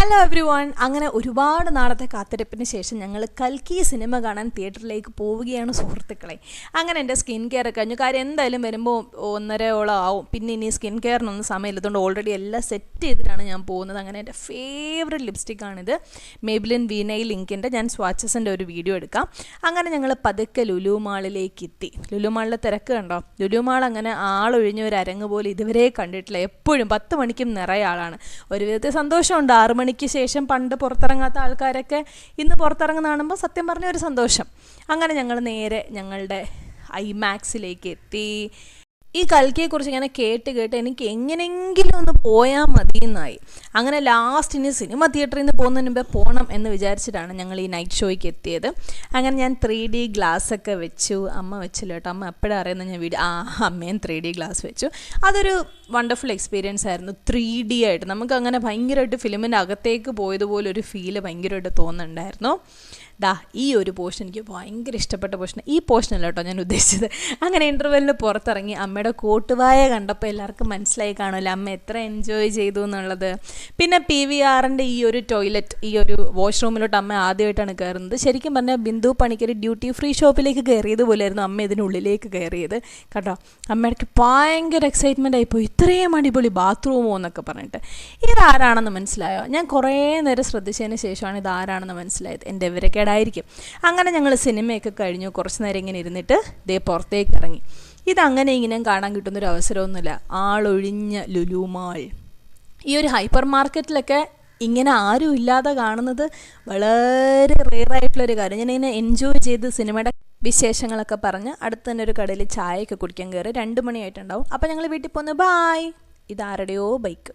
Hello every one. അങ്ങനെ ഒരുപാട് നാളത്തെ കാത്തിരിപ്പിന് ശേഷം ഞങ്ങൾ കൽക്കി സിനിമ കാണാൻ തിയേറ്ററിലേക്ക് പോവുകയാണ് സുഹൃത്തുക്കളെ. അങ്ങനെ എൻ്റെ സ്കിൻ കെയർ കഴിഞ്ഞു. കാര്യം എന്തായാലും വരുമ്പോൾ 1:30 ആവും. പിന്നെ ഇനി സ്കിൻ കെയറിനൊന്നും സമയമില്ലതുകൊണ്ട് ഓൾറെഡി എല്ലാം സെറ്റ് ചെയ്തിട്ടാണ് ഞാൻ പോകുന്നത്. അങ്ങനെ എൻ്റെ ഫേവറേറ്റ് ലിപ്സ്റ്റിക്കാണിത്, മേബിലിൻ വീനൈൽ ഇങ്കിൻ്റെ. ഞാൻ സ്വാച്ചസിൻ്റെ ഒരു വീഡിയോ എടുക്കാം. അങ്ങനെ ഞങ്ങൾ പതുക്കെ ലുലു മാളിലേക്ക് എത്തി. ലുലു മാളിലെ തിരക്ക് കണ്ടോ? ലുലു മാൾ അങ്ങനെ ആളൊഴിഞ്ഞ ഒരു അരങ്ങ് പോലെ ഇതുവരെ കണ്ടിട്ടില്ല. എപ്പോഴും 10 മണിക്കും നിറയെ ആളാണ്. ഒരു വിധത്തിൽ സന്തോഷമുണ്ട്. 6 മണിക്ക് ശേഷം പണ്ട് പുറത്തിറങ്ങാത്ത ആൾക്കാരൊക്കെ ഇന്ന് പുറത്തിറങ്ങുന്ന കാണുമ്പോൾ സത്യം പറഞ്ഞ ഒരു സന്തോഷം. അങ്ങനെ ഞങ്ങൾ നേരെ ഞങ്ങളുടെ ഐമാക്സിലേക്ക് എത്തി. ഈ കൽക്കിയെക്കുറിച്ച് ഇങ്ങനെ കേട്ട് എനിക്ക് എങ്ങനെയെങ്കിലും ഒന്ന് പോയാൽ മതിയെന്നായി. അങ്ങനെ ലാസ്റ്റ് ഇനി സിനിമ തിയേറ്ററിൽ നിന്ന് പോകുന്നതിന് മുമ്പേ പോകണം എന്ന് വിചാരിച്ചിട്ടാണ് ഞങ്ങൾ ഈ നൈറ്റ് ഷോയ്ക്ക് എത്തിയത്. അങ്ങനെ ഞാൻ 3D ഗ്ലാസ്സൊക്കെ വെച്ചു. അമ്മ വെച്ചില്ല കേട്ടോ, അമ്മ എപ്പോഴും അറിയുന്ന ഞാൻ അമ്മയും 3D ഗ്ലാസ് വെച്ചു. അതൊരു വണ്ടർഫുൾ എക്സ്പീരിയൻസ് ആയിരുന്നു. 3D ആയിട്ട് നമുക്ക് അങ്ങനെ ഭയങ്കരമായിട്ട് ഫിലിമിൻ്റെ അകത്തേക്ക് പോയതുപോലെ ഒരു ഫീല് ഭയങ്കരമായിട്ട് തോന്നുന്നുണ്ടായിരുന്നു. ഈ ഒരു പോർഷൻ എനിക്ക് ഭയങ്കര ഇഷ്ടപ്പെട്ട പോർഷൻ. ഈ പോർഷനല്ല കേട്ടോ ഞാൻ ഉദ്ദേശിച്ചത്. അങ്ങനെ ഇൻ്റർവെല്ലിന് പുറത്തിറങ്ങി അമ്മയുടെ കോട്ടുവായ കണ്ടപ്പോൾ എല്ലാവർക്കും മനസ്സിലായി കാണുമല്ലോ അമ്മ എത്ര എൻജോയ് ചെയ്തു എന്നുള്ളത്. പിന്നെ PVRൻ്റെ ഈ ഒരു ടോയ്ലറ്റ്, ഈ ഒരു വാഷ്റൂമിലോട്ട് അമ്മ ആദ്യമായിട്ടാണ് കയറുന്നത്. ശരിക്കും പറഞ്ഞാൽ ബിന്ദു പണിക്കർ ഡ്യൂട്ടി ഫ്രീ ഷോപ്പിലേക്ക് കയറിയതുപോലെയായിരുന്നു അമ്മ ഇതിനുള്ളിലേക്ക് കയറിയത് കേട്ടോ. അമ്മയ്ക്ക് ഭയങ്കര എക്സൈറ്റ്മെൻ്റ് ആയിപ്പോയി, ഇത്രയും അടിപൊളി ബാത്റൂമോ എന്നൊക്കെ പറഞ്ഞിട്ട്. ഇതാരാണെന്ന് മനസ്സിലായോ? ഞാൻ കുറേ നേരം ശ്രദ്ധിച്ചതിന് ശേഷമാണ് ഇതാരാണെന്ന് മനസ്സിലായത്. എൻ്റെ ഇവരൊക്കെയായിരിക്കും. അങ്ങനെ ഞങ്ങൾ സിനിമയൊക്കെ കഴിഞ്ഞു. കുറച്ച് നേരം ഇങ്ങനെ ഇരുന്നിട്ട് പുറത്തേക്ക് ഇറങ്ങി. ഇതങ്ങനെ ഇങ്ങനെ കാണാൻ കിട്ടുന്നൊരു അവസരമൊന്നുമില്ല. ആളൊഴിഞ്ഞ ലുലു മാൾ. ഈ ഒരു ഹൈപ്പർ മാർക്കറ്റിലൊക്കെ ഇങ്ങനെ ആരും ഇല്ലാതെ കാണുന്നത് വളരെ റെയറായിട്ടുള്ളൊരു കാര്യം. ഞാനിങ്ങനെ എൻജോയ് ചെയ്ത് സിനിമയുടെ വിശേഷങ്ങളൊക്കെ പറഞ്ഞ് അടുത്ത് തന്നെ ഒരു കടയിൽ ചായയൊക്കെ കുടിക്കാൻ കയറി. 2 മണിയായിട്ടുണ്ടാവും. അപ്പോൾ ഞങ്ങൾ വീട്ടിൽ പോന്നു. ബായ്. ഇതാരുടെയോ ബൈക്ക്.